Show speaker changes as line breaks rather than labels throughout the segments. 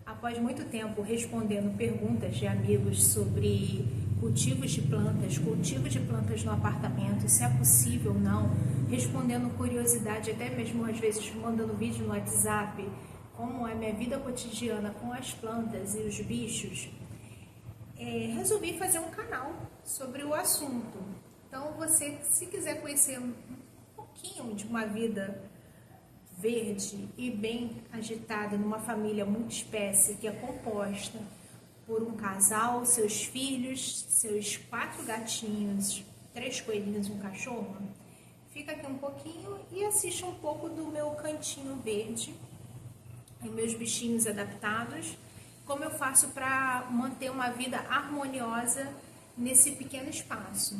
Após muito tempo respondendo perguntas de amigos sobre cultivos de plantas no apartamento, se é possível ou não, respondendo curiosidade, até mesmo às vezes mandando vídeo no WhatsApp, como é minha vida cotidiana com as plantas e os bichos, resolvi fazer um canal sobre o assunto. Então você, se quiser conhecer um pouquinho de uma vida verde e bem agitada numa família multiespécie que é composta por um casal, seus filhos, seus 4 gatinhos, 3 coelhinhos e um cachorro, fica aqui um pouquinho e assista um pouco do meu cantinho verde e meus bichinhos adaptados, como eu faço para manter uma vida harmoniosa nesse pequeno espaço.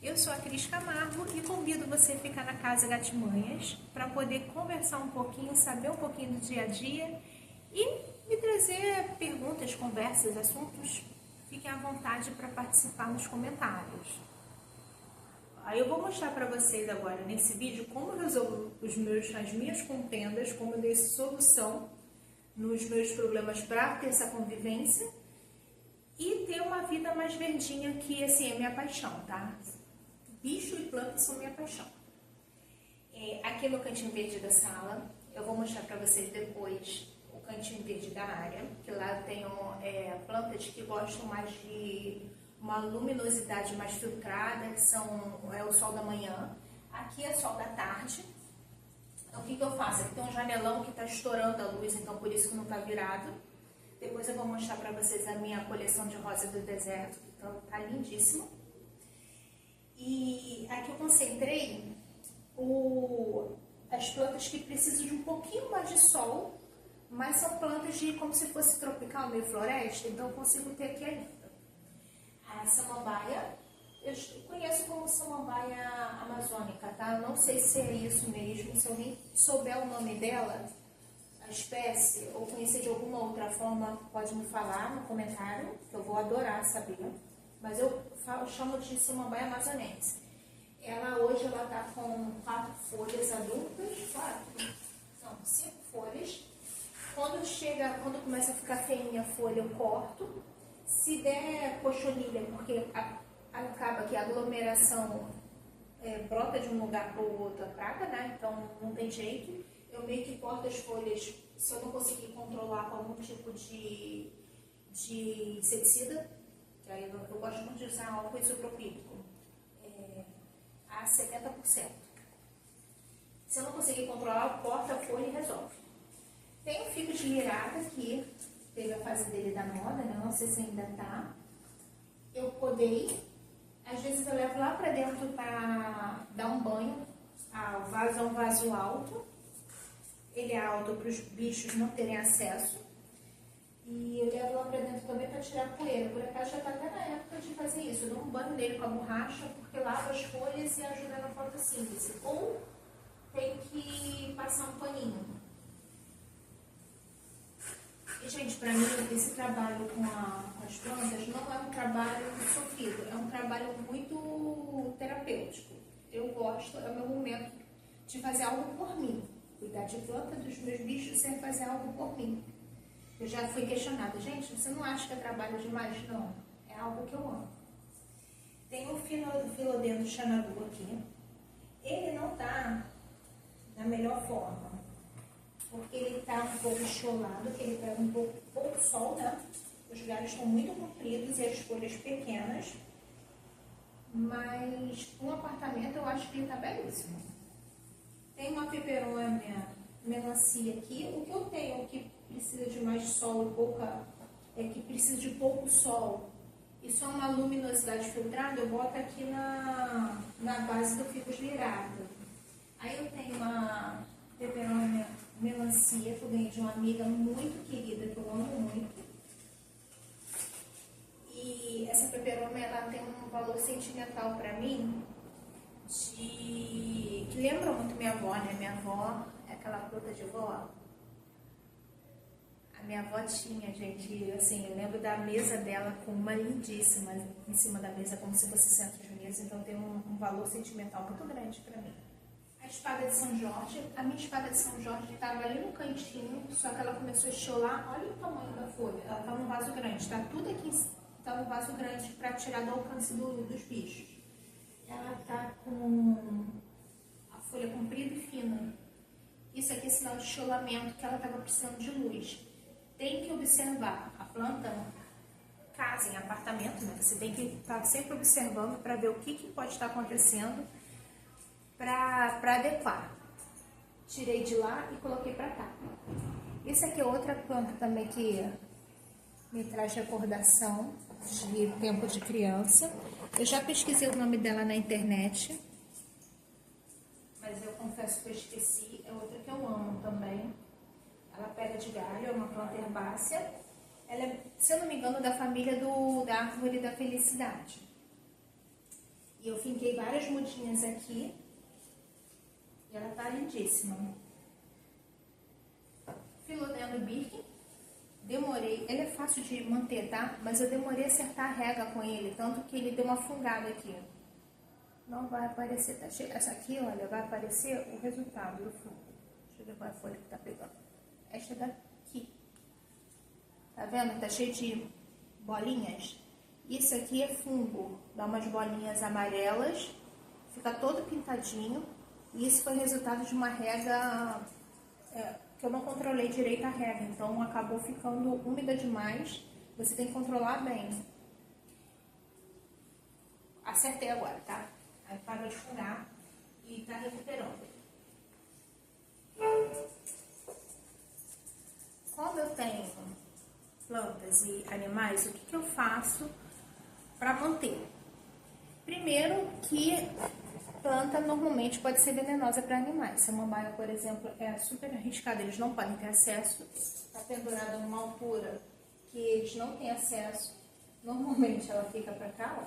Eu sou a Cris Camargo e convido você a ficar na Casa Gatimanhas para poder conversar um pouquinho, saber um pouquinho do dia a dia e me trazer perguntas, conversas, assuntos. Fiquem à vontade para participar nos comentários. Aí eu vou mostrar para vocês agora nesse vídeo como eu resolvo as minhas contendas, como eu dei solução nos meus problemas para ter essa convivência e ter uma vida mais verdinha, que assim é minha paixão, tá? Bicho e plantas são minha paixão. Aqui no cantinho verde da sala, eu vou mostrar para vocês depois o cantinho verde da área, que lá eu tenho plantas que gostam mais de uma luminosidade mais filtrada, que é o sol da manhã. Aqui é sol da tarde. Então o que eu faço? Aqui tem um janelão que está estourando a luz, então por isso que não está virado. Depois eu vou mostrar para vocês a minha coleção de rosa do deserto, então tá lindíssimo. E aqui eu concentrei as plantas que precisam de um pouquinho mais de sol, mas são plantas como se fosse tropical, meio floresta, então eu consigo ter aqui ainda. A samambaia, eu conheço como samambaia amazônica, tá? Não sei se é isso mesmo, se alguém souber o nome dela, a espécie, ou conhecer de alguma outra forma, pode me falar no comentário, que eu vou adorar saber. Mas eu chamo de samambaia amazonense. Hoje ela tá com 4 folhas adultas, 5 folhas. Quando começa a ficar feinha a folha, eu corto. Se der cochonilha, porque acaba que a aglomeração brota de um lugar para o outro a praga, né? Então não tem jeito. Eu meio que corto as folhas, se eu não conseguir controlar com algum tipo de inseticida. Que aí eu gosto muito de usar álcool isopropílico a 70%. Se eu não conseguir controlar, corta a folha e resolve. Tem o figo de lirada, que teve a fase dele da moda, né? Não sei se ainda tá. Eu podei, às vezes eu levo lá pra dentro para dar um banho. O vaso é um vaso alto, ele é alto para os bichos não terem acesso. E eu levo lá pra dentro também para tirar a poeira. Por acaso já tá até na época de fazer isso. Eu dou um banho nele com a borracha, porque lava as folhas e ajuda na fotossíntese. Ou tem que passar um paninho. E, gente, pra mim, esse trabalho com as plantas não é um trabalho sofrido. É um trabalho muito terapêutico. Eu gosto, é o meu momento de fazer algo por mim. Cuidar de planta dos meus bichos sem fazer algo por mim. Eu já fui questionada, gente, você não acha que é trabalho demais? Não, é algo que eu amo. Tem um Philodendron Xanadu aqui. Ele não tá na melhor forma, porque ele tá um pouco esfolado, que ele pega um pouco sol, né? Os galhos estão muito compridos e as folhas pequenas, mas no apartamento eu acho que ele tá belíssimo. Tem uma peperônia melancia aqui. O que eu tenho que precisa de mais sol e que precisa de pouco sol e só uma luminosidade filtrada, eu boto aqui na base do figo de lirada. Aí eu tenho uma peperônia melancia que eu ganhei de uma amiga muito querida, que eu amo muito. E essa peperônia, ela tem um valor sentimental pra mim, que lembra muito minha avó, né? Minha avó é aquela fruta de vó. A minha avó tinha, gente, assim, eu lembro da mesa dela com uma lindíssima em cima da mesa, como se fosse centro de mesa, então tem um valor sentimental muito grande pra mim. A espada de São Jorge, a minha espada de São Jorge estava ali no cantinho, só que ela começou a cholar. Olha o tamanho da folha, ela está no vaso grande, está tudo aqui, está no vaso grande para tirar do alcance dos bichos. Ela está com a folha comprida e fina. Isso aqui é sinal de cholamento, que ela estava precisando de luz. Tem que observar a planta, casa em apartamento, né? Você tem que estar sempre observando para ver o que pode estar acontecendo para adequar. Tirei de lá e coloquei para cá. Esse aqui é outra planta também que me traz recordação de tempo de criança. Eu já pesquisei o nome dela na internet, mas eu confesso que eu esqueci. É outra que eu amo também. Ela pega de galho, é uma planta herbácea. Ela é, se eu não me engano, da família da árvore da felicidade. E eu finquei várias mudinhas aqui. E ela tá lindíssima. Philodendron Birken. Demorei, ele é fácil de manter, tá? Mas eu demorei a acertar a rega com ele, tanto que ele deu uma fungada aqui. Não vai aparecer, tá cheio. Essa aqui, olha, vai aparecer o resultado do fungo. Deixa eu ver qual é a folha que tá pegando. Esta daqui. Tá vendo? Tá cheio de bolinhas. Isso aqui é fungo. Dá umas bolinhas amarelas. Fica todo pintadinho. E isso foi resultado de uma rega que eu não controlei direito a rega. Então acabou ficando úmida demais. Você tem que controlar bem. Acertei agora, tá? Aí parou de furar e tá recuperando. Quando eu tenho plantas e animais, o que eu faço para manter? Primeiro que planta normalmente pode ser venenosa para animais. Samambaia, por exemplo, é super arriscada, eles não podem ter acesso. Está pendurada numa altura que eles não têm acesso. Normalmente ela fica para cá, ó,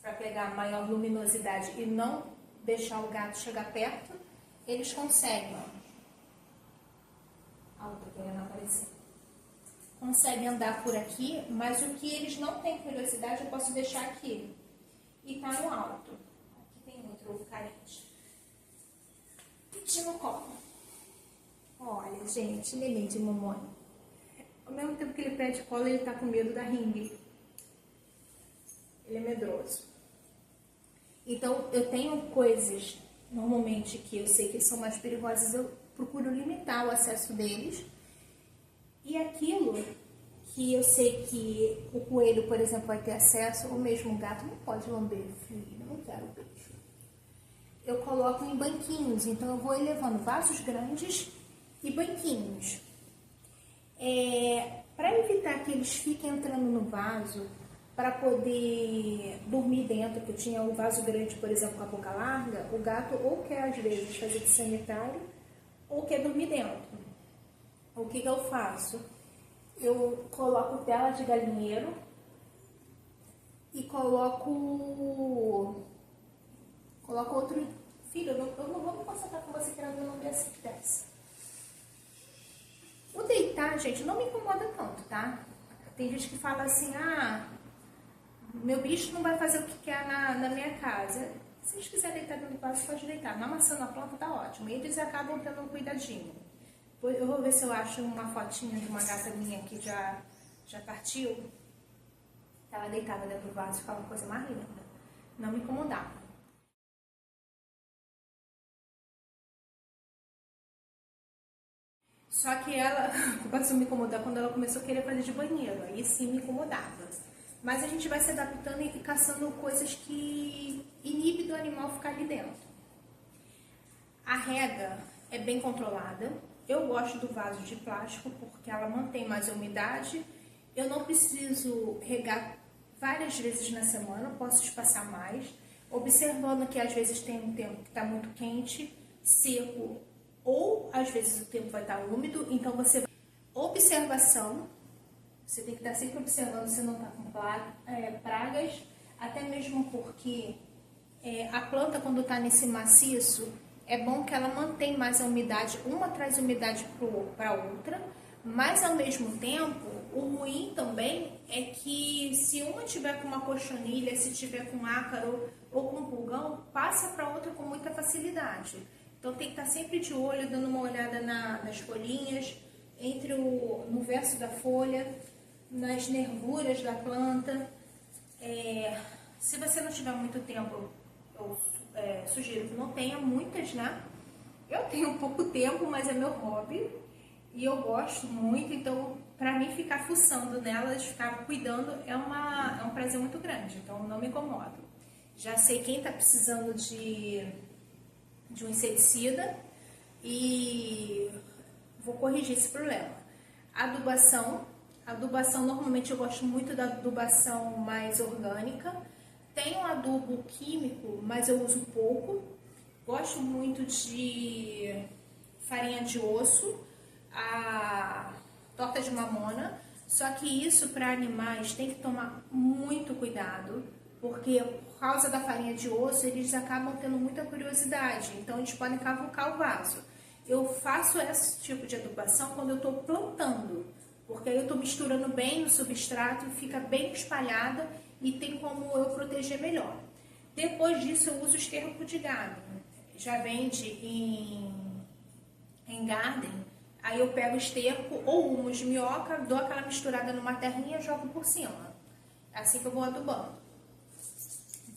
para pegar maior luminosidade e não deixar o gato chegar perto. Eles conseguem, ó. A outra querendo aparecer. Conseguem andar por aqui, mas o que eles não têm curiosidade eu posso deixar aqui. E tá no alto. Aqui tem outro carente. Pedindo colo. Olha, gente, neném de mamãe. Ao mesmo tempo que ele pede colo, ele tá com medo da ringue. Ele é medroso. Então, eu tenho coisas, normalmente, que eu sei que são mais perigosas, eu procuro limitar o acesso deles. E aquilo que eu sei que o coelho, por exemplo, vai ter acesso, ou mesmo o gato não pode lamber, filho, eu não quero beijo. Eu coloco em banquinhos, então eu vou elevando vasos grandes e banquinhos. Para evitar que eles fiquem entrando no vaso, para poder dormir dentro, que eu tinha um vaso grande, por exemplo, com a boca larga, o gato ou quer às vezes fazer de sanitário, ou quer dormir dentro. O que eu faço? Eu coloco tela de galinheiro e coloco outro... Filho, eu não vou me concentrar com você querendo não ver essa peça. O deitar, gente, não me incomoda tanto, tá? Tem gente que fala assim, meu bicho não vai fazer o que quer na minha casa. Se eles quiserem deitar dentro do vaso, pode deitar. Não amassando a planta, tá ótimo. E eles acabam tendo um cuidadinho. Eu vou ver se eu acho uma fotinha de uma gata minha que já partiu. Ela deitada dentro do vaso, ficava uma coisa mais linda. Não me incomodava. Só que ela começou a me incomodar quando ela começou a querer fazer de banheiro. Aí sim me incomodava. Mas a gente vai se adaptando e caçando coisas que inibem do animal ficar ali dentro. A rega é bem controlada. Eu gosto do vaso de plástico porque ela mantém mais a umidade. Eu não preciso regar várias vezes na semana, posso espaçar mais. Observando que às vezes tem um tempo que está muito quente, seco, ou às vezes o tempo vai estar úmido. Então você... Observação. Você tem que estar sempre observando se não está com pragas, até mesmo porque a planta, quando está nesse maciço, é bom que ela mantém mais a umidade, uma traz umidade para a outra, mas ao mesmo tempo O ruim também é que se uma tiver com uma cochonilha, se tiver com ácaro ou com pulgão, passa para outra com muita facilidade. Então tem que estar sempre de olho, dando uma olhada nas folhinhas, no verso da folha, nas nervuras da planta. Se você não tiver muito tempo, eu sugiro que não tenha muitas, né? Eu tenho pouco tempo, mas é meu hobby e eu gosto muito, então para mim ficar fuçando nelas, ficar cuidando é um prazer muito grande, então não me incomodo. Já sei quem está precisando de um inseticida e vou corrigir esse problema. Adubação normalmente eu gosto muito da adubação mais orgânica. Tem um adubo químico, mas eu uso pouco. Gosto muito de farinha de osso, a torta de mamona, só que isso para animais tem que tomar muito cuidado, porque por causa da farinha de osso eles acabam tendo muita curiosidade, então eles podem cavucar o vaso. Eu faço esse tipo de adubação quando eu estou plantando, porque aí eu estou misturando bem no substrato, fica bem espalhada e tem como eu proteger melhor. Depois disso eu uso esterco de gado, já vende em garden, aí eu pego esterco ou humus de minhoca, dou aquela misturada numa terrinha e jogo por cima. É assim que eu vou adubando.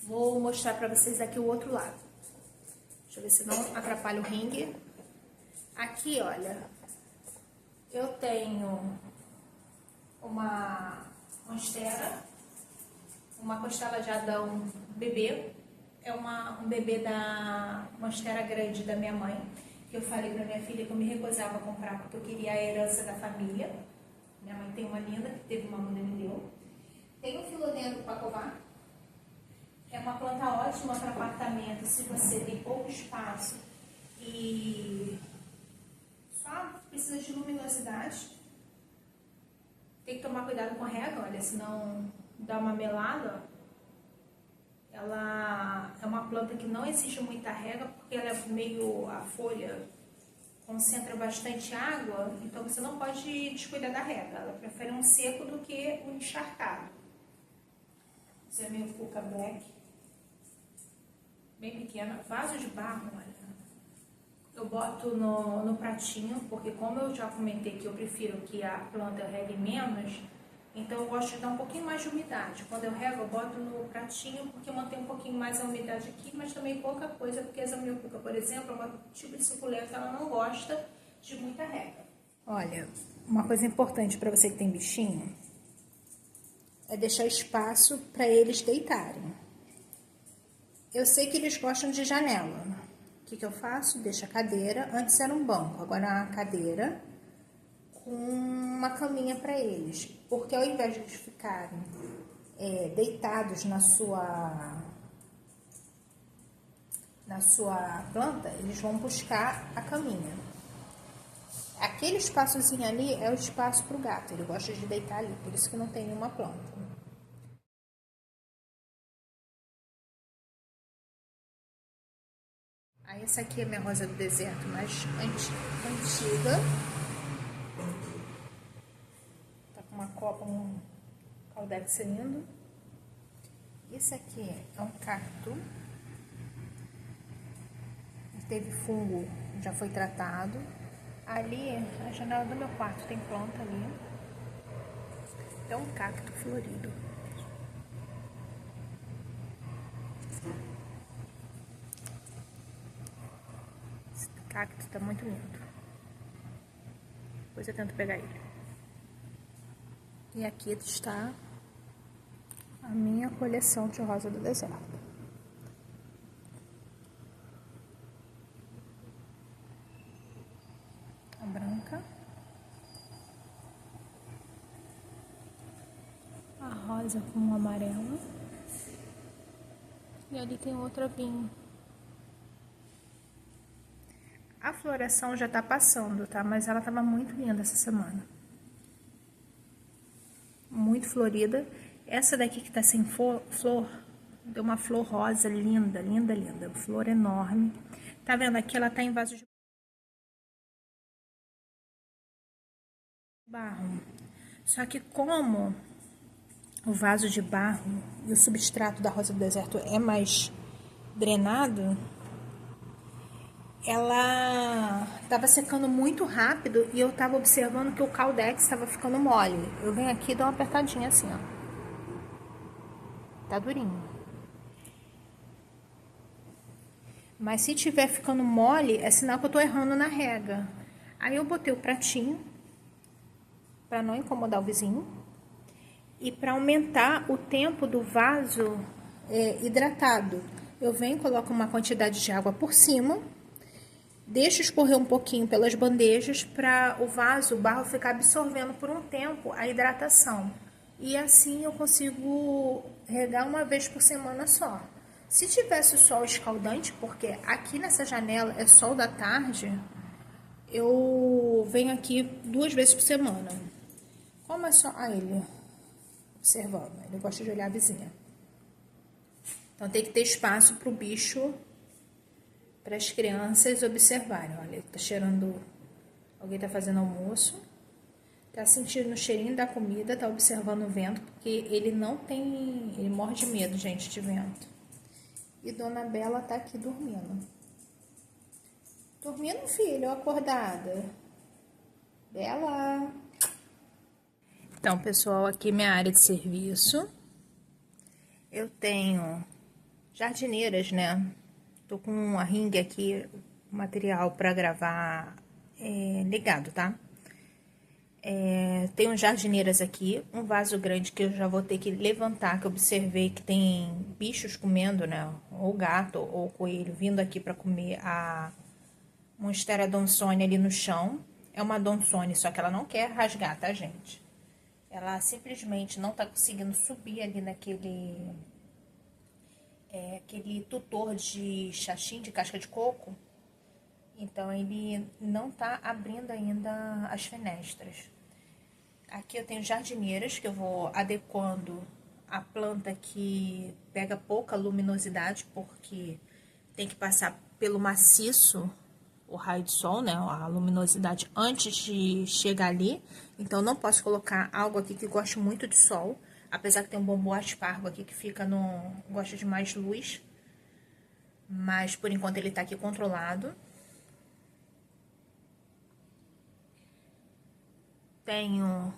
Vou mostrar para vocês aqui o outro lado. Deixa eu ver se não atrapalha o ringue. Aqui, olha, eu tenho uma monstera, uma costela de Adão bebê. É um bebê da monstera grande da minha mãe, que eu falei pra minha filha que eu me recusava a comprar porque eu queria a herança da família. Minha mãe tem uma linda que teve uma mulher e me deu. Tem um filodendro pacová. É uma planta ótima para apartamento se você tem pouco espaço e só precisa de luminosidade. Tem que tomar cuidado com a rega, olha, senão dá uma melada. Ela é uma planta que não exige muita rega, porque ela é meio, a folha concentra bastante água, então você não pode descuidar da rega. Ela prefere um seco do que um encharcado. Esse é meu Fuca Black, bem pequena, vaso de barro, olha. Eu boto no pratinho, porque como eu já comentei que eu prefiro que a planta regue menos, então eu gosto de dar um pouquinho mais de umidade. Quando eu rego, eu boto no pratinho, porque mantém um pouquinho mais a umidade aqui, mas também pouca coisa, porque a zamioculca, por exemplo, é um tipo de suculenta, ela não gosta de muita rega. Olha, uma coisa importante para você que tem bichinho é deixar espaço para eles deitarem. Eu sei que eles gostam de janela. O que eu faço? Deixo a cadeira, antes era um banco, agora é uma cadeira com uma caminha para eles, porque ao invés de eles ficarem deitados na sua planta, eles vão buscar a caminha. Aquele espaçozinho ali é o espaço para o gato, ele gosta de deitar ali, por isso que não tem nenhuma planta. Aí essa aqui é minha rosa do deserto mais antiga. Uma copa, um caldex lindo. Esse aqui é um cacto. Teve fungo, já foi tratado. Ali, a janela do meu quarto tem planta ali. É um cacto florido. Esse cacto tá muito lindo. Depois eu tento pegar ele. E aqui está a minha coleção de rosa do deserto. A branca. A rosa com o amarelo. E ali tem outra vinho. A floração já tá passando, tá? Mas ela tava muito linda essa semana. Muito florida. Essa daqui que tá sem flor, deu uma flor rosa linda, linda, linda. Flor enorme. Tá vendo aqui? Ela tá em vaso de barro. Só que como o vaso de barro e o substrato da rosa do deserto é mais drenado, ela estava secando muito rápido e eu estava observando que o caldex estava ficando mole. Eu venho aqui e dou uma apertadinha assim, ó. Tá durinho. Mas se tiver ficando mole, é sinal que eu tô errando na rega. Aí eu botei o pratinho para não incomodar o vizinho e para aumentar o tempo do vaso hidratado. Eu venho e coloco uma quantidade de água por cima, deixo escorrer um pouquinho pelas bandejas para o vaso, o barro ficar absorvendo por um tempo a hidratação. E assim eu consigo regar uma vez por semana só. Se tivesse o sol escaldante, porque aqui nessa janela é sol da tarde, eu venho aqui 2 vezes por semana. Como é só... Ah, ele observando, ele gosta de olhar a vizinha. Então tem que ter espaço para o bicho, para as crianças observarem. Olha, ele tá cheirando... Alguém tá fazendo almoço. Tá sentindo o cheirinho da comida, tá observando o vento, porque ele não tem... Ele morre de medo, gente, de vento. E Dona Bela tá aqui dormindo. Dormindo, filho, acordada? Bela! Então, pessoal, aqui minha área de serviço. Eu tenho jardineiras, né? Tô com uma ringue aqui, material para gravar ligado, tá? Tenho jardineiras aqui, um vaso grande que eu já vou ter que levantar, que eu observei que tem bichos comendo, né? Ou gato ou coelho vindo aqui para comer a Monstera Donsone ali no chão. É uma Donsone, só que ela não quer rasgar, tá, gente? Ela simplesmente não tá conseguindo subir ali naquele... aquele tutor de xaxim, de casca de coco. Então, ele não tá abrindo ainda as fenestras. Aqui eu tenho jardineiras que eu vou adequando a planta que pega pouca luminosidade, porque tem que passar pelo maciço o raio de sol, né? A luminosidade antes de chegar ali. Então, não posso colocar algo aqui que goste muito de sol. Apesar que tem um bambu aspargo aqui que fica no... gosta de mais luz. Mas, por enquanto, ele tá aqui controlado. Tenho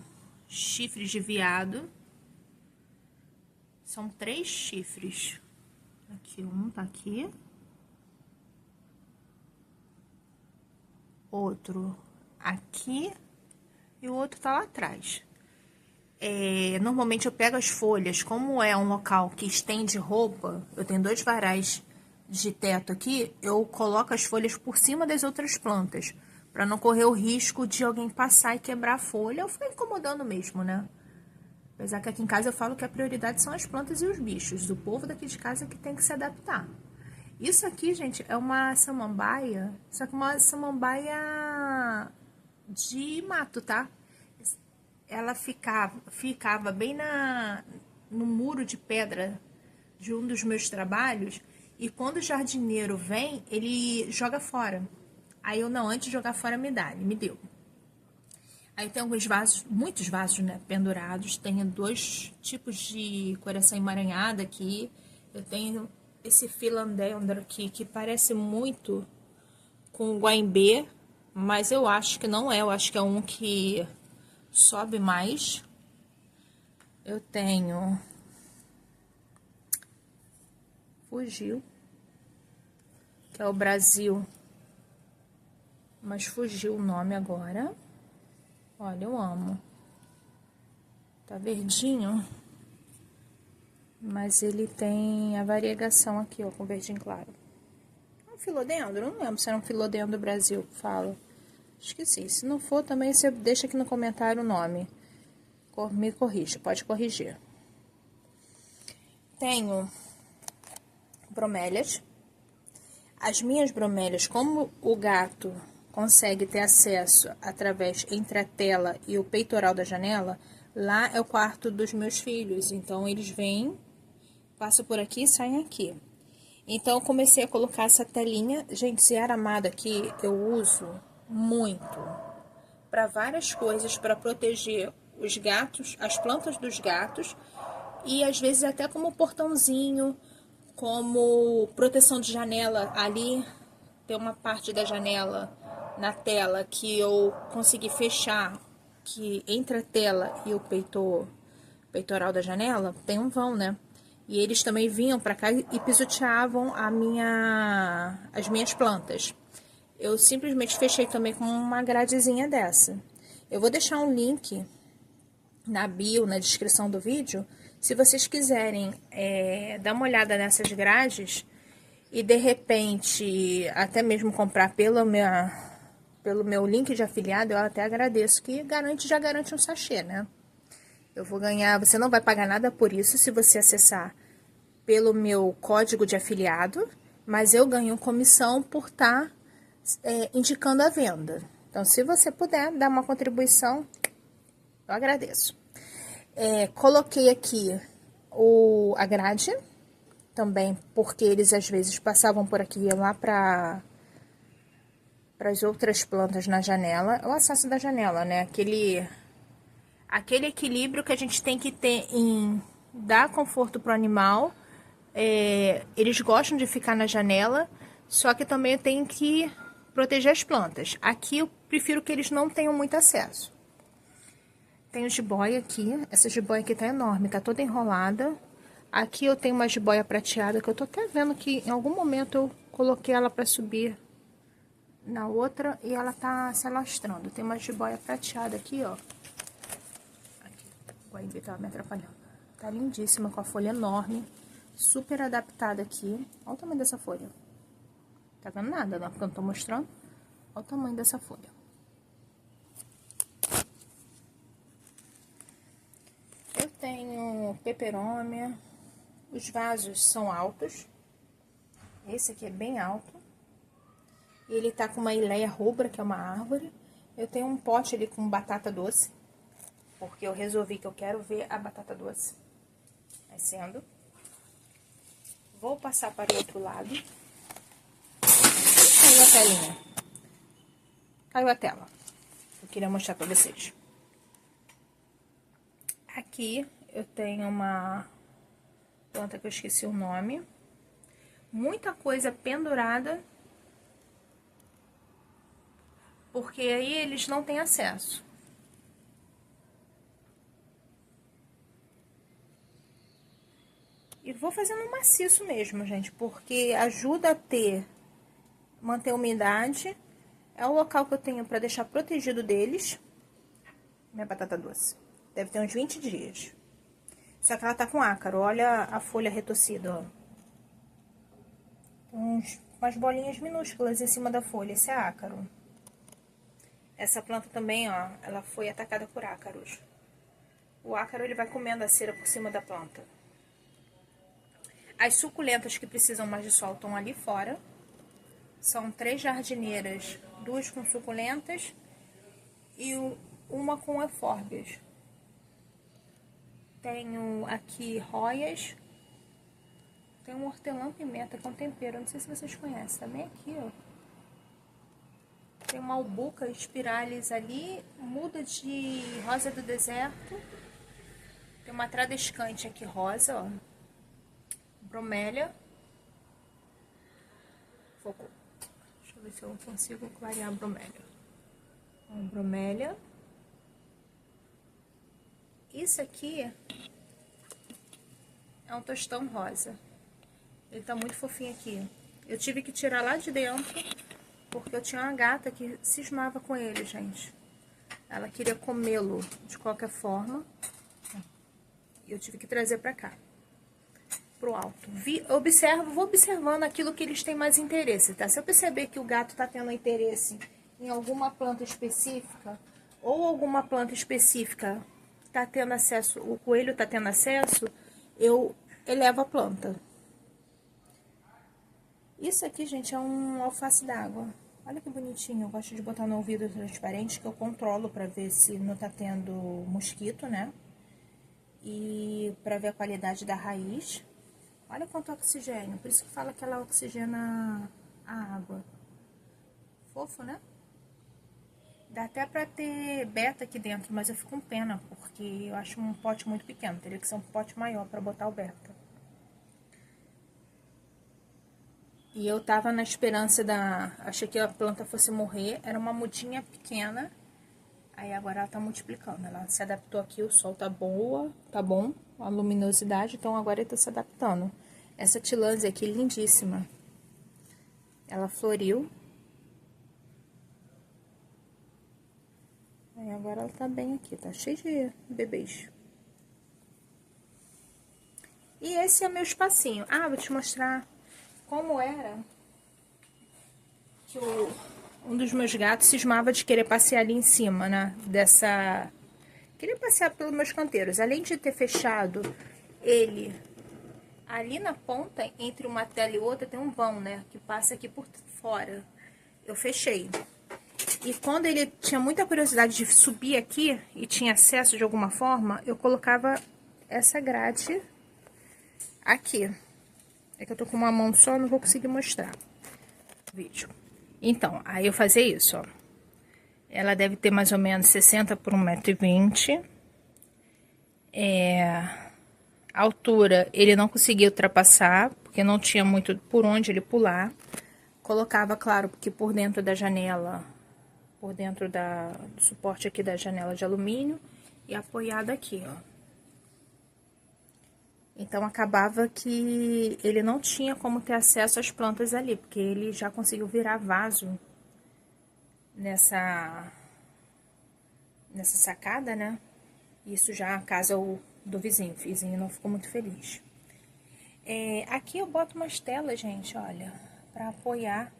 chifres de veado. São 3 chifres. Aqui, um tá aqui. Outro aqui. E o outro tá lá atrás. Normalmente eu pego as folhas, como é um local que estende roupa, eu tenho 2 varais de teto aqui, eu coloco as folhas por cima das outras plantas, para não correr o risco de alguém passar e quebrar a folha, ou ficar incomodando mesmo, né? Apesar que aqui em casa eu falo que a prioridade são as plantas e os bichos, o povo daqui de casa que tem que se adaptar. Isso aqui, gente, é uma samambaia, só que uma samambaia de mato, tá? Ela ficava bem no muro de pedra de um dos meus trabalhos, e quando o jardineiro vem, ele joga fora. Aí eu, não, antes de jogar fora, ele me deu. Aí tem alguns vasos, muitos vasos, né, pendurados. Tenho 2 tipos de coração emaranhada aqui. Eu tenho esse filandendro aqui, que parece muito com o guaimbê, mas eu acho que não é. Eu acho que é um que sobe mais. Eu tenho... Fugiu. Que é o Brasil. Mas fugiu o nome agora. Olha, eu amo. Tá verdinho. Mas ele tem a variegação aqui, ó, com verdinho claro. É um filodendro? Não lembro se era um filodendro do Brasil. Fala. Esqueci. Se não for, também você deixa aqui no comentário o nome. Me corrija, pode corrigir. Tenho bromélias. As minhas bromélias, como o gato consegue ter acesso através entre a tela e o peitoral da janela, lá é o quarto dos meus filhos. Então, eles vêm, passam por aqui e saem aqui. Então, eu comecei a colocar essa telinha. Gente, esse aramado aqui eu uso muito para várias coisas, para proteger os gatos, as plantas dos gatos, e às vezes até como portãozinho, como proteção de janela. Ali tem uma parte da janela na tela que eu consegui fechar, que entre a tela e o peitoral da janela tem um vão, né? E eles também vinham para cá e pisoteavam as minhas plantas. Eu simplesmente fechei também com uma gradezinha dessa. Eu vou deixar um link na bio, na descrição do vídeo, se vocês quiserem dar uma olhada nessas grades e de repente até mesmo comprar pelo meu link de afiliado, eu até agradeço, que já garante um sachê, né? Eu vou ganhar, você não vai pagar nada por isso se você acessar pelo meu código de afiliado, mas eu ganho comissão por estar indicando a venda. Então, se você puder dar uma contribuição, eu agradeço. Coloquei aqui a grade, também porque eles às vezes passavam por aqui, iam lá para as outras plantas na janela, o acesso da janela, né? Aquele equilíbrio que a gente tem que ter em dar conforto para o animal. Eles gostam de ficar na janela, só que também eu tenho que proteger as plantas. Aqui eu prefiro que eles não tenham muito acesso. Tem o jiboia aqui, essa jiboia aqui tá enorme, tá toda enrolada. Aqui eu tenho uma jiboia prateada, que eu tô até vendo que em algum momento eu coloquei ela para subir na outra e ela tá se alastrando. Tem uma jiboia prateada aqui, ó. Aqui, o Guaíbe tava me atrapalhando. Tá lindíssima, com a folha enorme, super adaptada aqui. Olha o tamanho dessa folha. Tá vendo nada, não? Porque eu não tô mostrando. Olha o tamanho dessa folha. Eu tenho peperômia. Os vasos são altos. Esse aqui é bem alto. Ele tá com uma ileia rubra, que é uma árvore. Eu tenho um pote ali com batata doce, porque eu resolvi que eu quero ver a batata doce nascendo. Vou passar para o outro lado. Caiu a telinha. Caiu a tela. Eu queria mostrar para vocês. Aqui eu tenho uma planta que eu esqueci o nome. Muita coisa pendurada, porque aí eles não têm acesso. E vou fazendo maciço mesmo, gente, porque ajuda a manter a umidade. É o local que eu tenho para deixar protegido deles. Minha batata doce. Deve ter uns 20 dias. Só que ela tá com ácaro. Olha a folha retorcida, ó. Tem umas bolinhas minúsculas em cima da folha. Esse é ácaro. Essa planta também, ó, ela foi atacada por ácaros. O ácaro, ele vai comendo a cera por cima da planta. As suculentas que precisam mais de sol estão ali fora. São 3 jardineiras, 2 com suculentas e uma com eufórbias. Tenho aqui róias. Tem um hortelã-pimenta com tempero, não sei se vocês conhecem, tá bem aqui, ó. Tem uma albuca spiralis ali, muda de rosa do deserto. Tem uma tradescante aqui rosa, ó. Bromélia. Focou. Deixa eu ver se eu consigo clarear a bromélia. Bromélia. Isso aqui é um tostão rosa. Ele tá muito fofinho aqui. Eu tive que tirar lá de dentro, porque eu tinha uma gata que cismava com ele, gente. Ela queria comê-lo de qualquer forma. E eu tive que trazer pra cá, pro alto. Vou observando aquilo que eles têm mais interesse, tá? Se eu perceber que o gato tá tendo interesse em alguma planta específica, ou alguma planta específica tá tendo acesso, o coelho tá tendo acesso, eu elevo a planta. Isso aqui, gente, é um alface d'água. Olha que bonitinho. Eu gosto de botar no vidro transparente, que eu controlo pra ver se não tá tendo mosquito, né? E pra ver a qualidade da raiz. Olha quanto oxigênio. Por isso que fala que ela oxigena a água. Fofo, né? Dá até pra ter beta aqui dentro, mas eu fico com pena, porque eu acho um pote muito pequeno. Teria que ser um pote maior pra botar o beta. E eu tava na esperança achei que a planta fosse morrer. Era uma mudinha pequena. Aí agora ela tá multiplicando. Ela se adaptou aqui, o sol tá boa, tá bom. A luminosidade, então agora ele tá se adaptando. Essa tillandsia aqui, lindíssima. Ela floriu. Aí agora ela tá bem aqui, tá cheio de bebês. E esse é meu espacinho. Ah, vou te mostrar como era que um dos meus gatos cismava de querer passear ali em cima, né? Queria passear pelos meus canteiros. Além de ter fechado ele ali na ponta, entre uma tela e outra, tem um vão, né? Que passa aqui por fora. Eu fechei. E quando ele tinha muita curiosidade de subir aqui e tinha acesso de alguma forma, eu colocava essa grade aqui. É que eu tô com uma mão só, não vou conseguir mostrar o vídeo. Então, aí eu fazia isso, ó. Ela deve ter mais ou menos 60 por 1,20 m. A altura, ele não conseguia ultrapassar, porque não tinha muito por onde ele pular. Colocava, claro, porque por dentro da janela, por dentro do suporte aqui da janela de alumínio, e apoiado aqui, ó. Então, acabava que ele não tinha como ter acesso às plantas ali, porque ele já conseguiu virar vaso nessa sacada, né? Isso já a casa do vizinho. O vizinho não ficou muito feliz. Aqui eu boto umas telas, gente, olha, pra apoiar,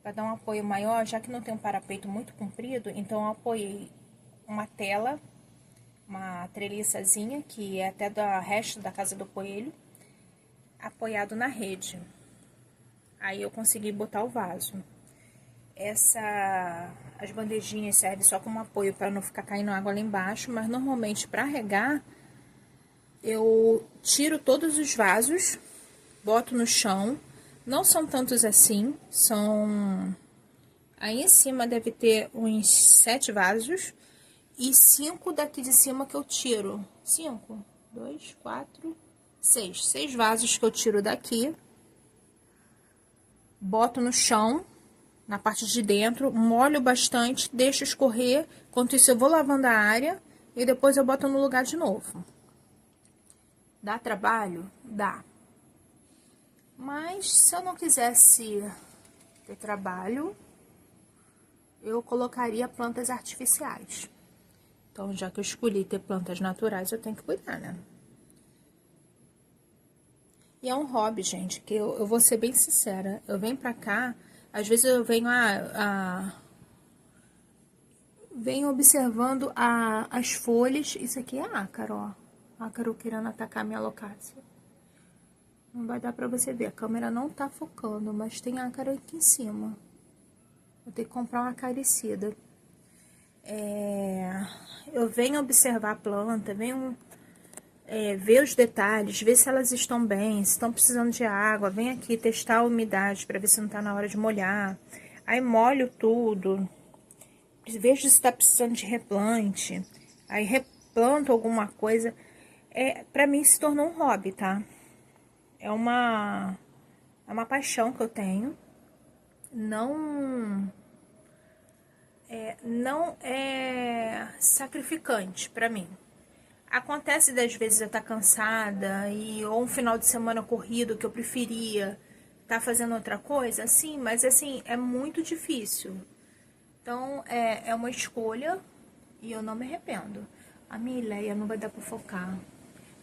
pra dar um apoio maior, já que não tem um parapeito muito comprido, então eu apoiei uma tela, uma treliçazinha, que é até do resto da casa do coelho, apoiado na rede. Aí eu consegui botar o vaso. As bandejinhas servem só como apoio para não ficar caindo água lá embaixo, mas normalmente para regar, eu tiro todos os vasos, boto no chão. Não são tantos assim, são... Aí em cima deve ter uns 7 vasos e 5 daqui de cima que eu tiro. 5, 2, 4, 6. 6 vasos que eu tiro daqui. Boto no chão, na parte de dentro, molho bastante, deixo escorrer. Enquanto isso eu vou lavando a área e depois eu boto no lugar de novo. Dá trabalho? Dá. Mas se eu não quisesse ter trabalho, eu colocaria plantas artificiais. Então, já que eu escolhi ter plantas naturais, eu tenho que cuidar, né? E é um hobby, gente, que eu vou ser bem sincera. Eu venho pra cá, às vezes eu venho venho observando as folhas. Isso aqui é ácaro, ó. Ácaro querendo atacar minha locácia. Não vai dar pra você ver, a câmera não tá focando, mas tem ácaro aqui em cima. Vou ter que comprar uma acaricida. Eu venho observar a planta, venho ver os detalhes, ver se elas estão bem, se estão precisando de água. Venho aqui testar a umidade para ver se não tá na hora de molhar. Aí molho tudo, vejo se está precisando de replante. Aí replanto alguma coisa. Pra mim se tornou um hobby, tá? É uma paixão que eu tenho. Não é sacrificante pra mim. Acontece das vezes eu estar cansada ou um final de semana corrido que eu preferia estar fazendo outra coisa, sim, mas assim, é muito difícil. Então, é uma escolha e eu não me arrependo. A minha Ileia não vai dar pra focar,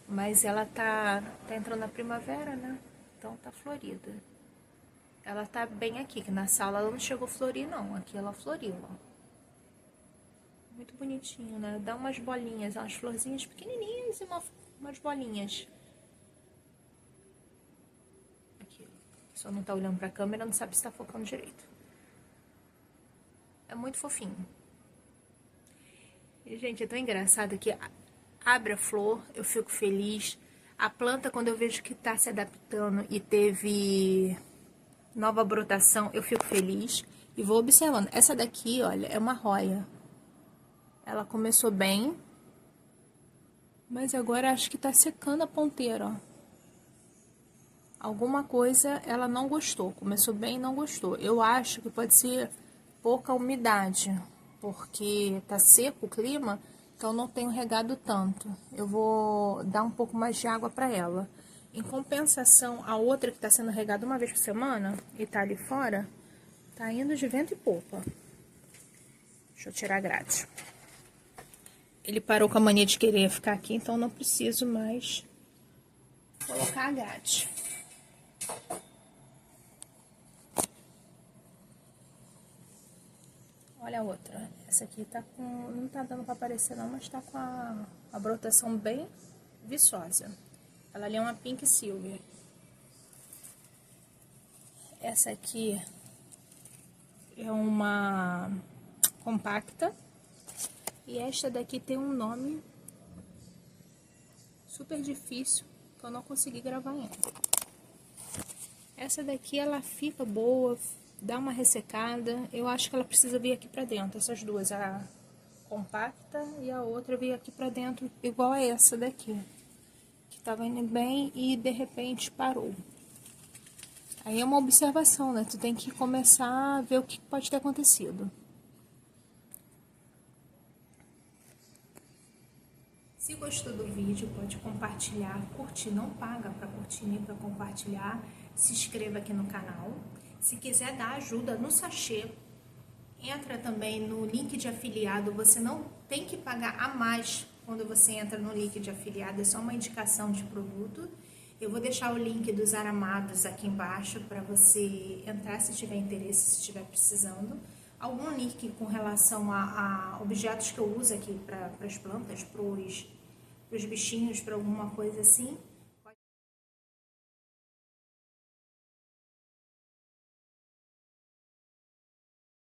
mas ela tá entrando na primavera, né? Então tá florida. Ela tá bem aqui, que na sala ela não chegou a florir, não. Aqui ela floriu, ó. Muito bonitinho, né? Dá umas bolinhas, umas florzinhas pequenininhas e umas bolinhas. Aqui, só não tá olhando pra câmera, não sabe se tá focando direito. É muito fofinho. E, gente, é tão engraçado que abre a flor, eu fico feliz. A planta, quando eu vejo que tá se adaptando e teve nova brotação, eu fico feliz. E vou observando. Essa daqui, olha, é uma roia. Ela começou bem, mas agora acho que tá secando a ponteira, ó. Alguma coisa ela não gostou. Começou bem e não gostou. Eu acho que pode ser pouca umidade, porque tá seco o clima, então não tenho regado tanto. Eu vou dar um pouco mais de água para ela. Em compensação, a outra que tá sendo regada uma vez por semana e tá ali fora, tá indo de vento e popa. Deixa eu tirar a grade. Ele parou com a mania de querer ficar aqui, então não preciso mais colocar a grade. Olha a outra. Essa aqui tá com... não tá dando pra aparecer não, mas tá com a brotação bem viçosa. Ela ali é uma Pink Silver. Essa aqui é uma compacta. E esta daqui tem um nome super difícil que eu não consegui gravar ainda. Essa daqui ela fica boa, dá uma ressecada. Eu acho que ela precisa vir aqui pra dentro, essas duas, a compacta e a outra vir aqui pra dentro, igual a essa daqui, que tava indo bem e de repente parou. Aí é uma observação, né? Tu tem que começar a ver o que pode ter acontecido. Se gostou do vídeo, pode compartilhar, curtir, não paga para curtir nem para compartilhar. Se inscreva aqui no canal. Se quiser dar ajuda no sachê, entra também no link de afiliado. Você não tem que pagar a mais quando você entra no link de afiliado, é só uma indicação de produto. Eu vou deixar o link dos aramados aqui embaixo para você entrar se tiver interesse, se estiver precisando. Algum link com relação a objetos que eu uso aqui para as plantas, para os bichinhos, para alguma coisa assim.